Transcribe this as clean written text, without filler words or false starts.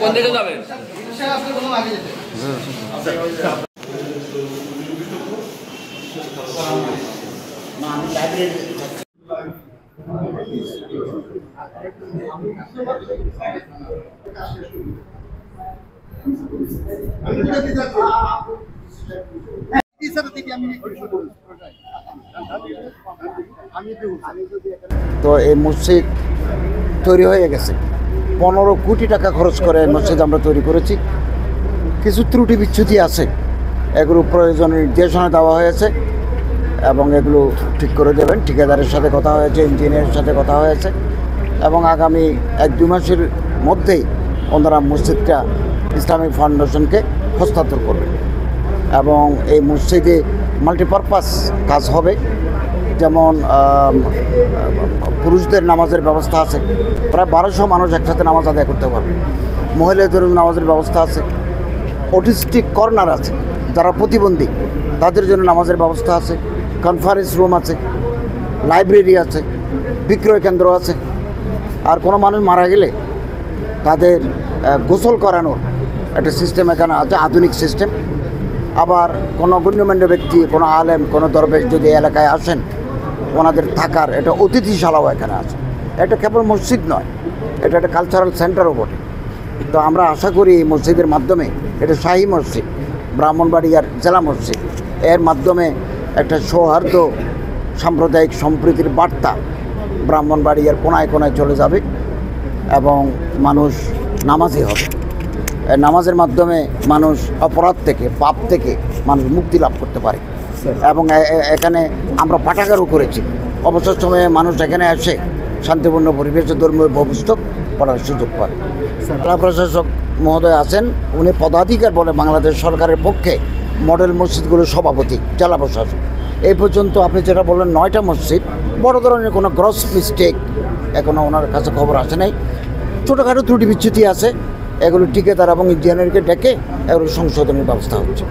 কোন দিকে যাবেন? তো এই মসজিদ তৈরি হয়ে গেছে, 15 কোটি টাকা খরচ করে মসজিদ আমরা তৈরি করেছি। কিছু ত্রুটি বিচ্যুতি আছে, এগুলো প্রয়োজনীয় নির্দেশনা দেওয়া হয়েছে এবং এগুলো ঠিক করে দেবেন। ঠিকাদারের সাথে কথা হয়েছে, ইঞ্জিনিয়ারের সাথে কথা হয়েছে এবং আগামী 1-2 মাসের মধ্যেই ওনারা মসজিদটা ইসলামিক ফাউন্ডেশনকে হস্তান্তর করবে এবং এই মসজিদে মাল্টিপারপাস কাজ হবে। যেমন পুরুষদের নামাজের ব্যবস্থা আছে, প্রায় 1200 মানুষ একসাথে নামাজ আদায় করতে পারবে। মহিলাদের নামাজের ব্যবস্থা আছে, অটিস্টিক কর্নার আছে, যারা প্রতিবন্ধী তাদের জন্য নামাজের ব্যবস্থা আছে, কনফারেন্স রুম আছে, লাইব্রেরি আছে, বিক্রয় কেন্দ্র আছে। আর কোনো মানুষ মারা গেলে তাদের গোসল করানোর একটা সিস্টেম এখানে আছে, আধুনিক সিস্টেম। আবার কোনো গণ্যমান্য ব্যক্তি, কোনো আলেম, কোনো দরবেশ যদি এলাকায় আসেন, ওনাদের থাকার একটা অতিথিশালাও এখানে আছে। এটা কেবল মসজিদ নয়, এটা একটা কালচারাল সেন্টারও বটে। তো আমরা আশা করি এই মসজিদের মাধ্যমে, এটা শাহী মসজিদ, ব্রাহ্মণবাড়িয়ার জেলা মসজিদ, এর মাধ্যমে একটা সৌহার্দ্য সাম্প্রদায়িক সম্প্রীতির বার্তা ব্রাহ্মণবাড়িয়ার কোনায় কোনায় চলে যাবে এবং মানুষ নামাজি হবে। নামাজের মাধ্যমে মানুষ অপরাধ থেকে, পাপ থেকে মানুষ মুক্তি লাভ করতে পারে। এবং এখানে আমরা পাঠাগারও করেছি, অবসর সময়ে মানুষ এখানে এসে শান্তিপূর্ণ পরিবেশে ধর্মীয় পুস্তক পড়ার সুযোগ পায়। জেলা প্রশাসক মহোদয় আছেন, উনি পদাধিকার বলে বাংলাদেশ সরকারের পক্ষে মডেল মসজিদগুলোর সভাপতি জেলা প্রশাসক। এই পর্যন্ত আপনি যেটা বললেন 9টা মসজিদ, বড় ধরনের কোনো গ্রস মিস্টেক এখনও ওনার কাছে খবর আসে নাই। ছোটোখাটো ত্রুটি বিচ্যুতি আছে, এগুলো ঠিকাদার এবং ইঞ্জিনিয়ারকে ডেকে এগুলো সংশোধনের ব্যবস্থা হচ্ছে।